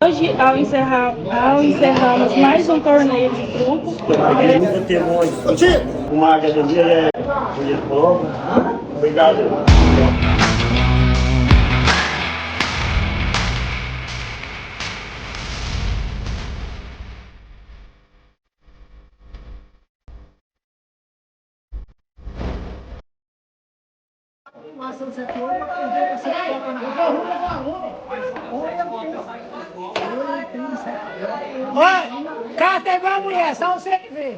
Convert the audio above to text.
Hoje, ao encerrarmos mais um torneio de grupo, Nunca teve uma academia de fogo. Obrigado. Olha, carta é igual mulher, só você que vê.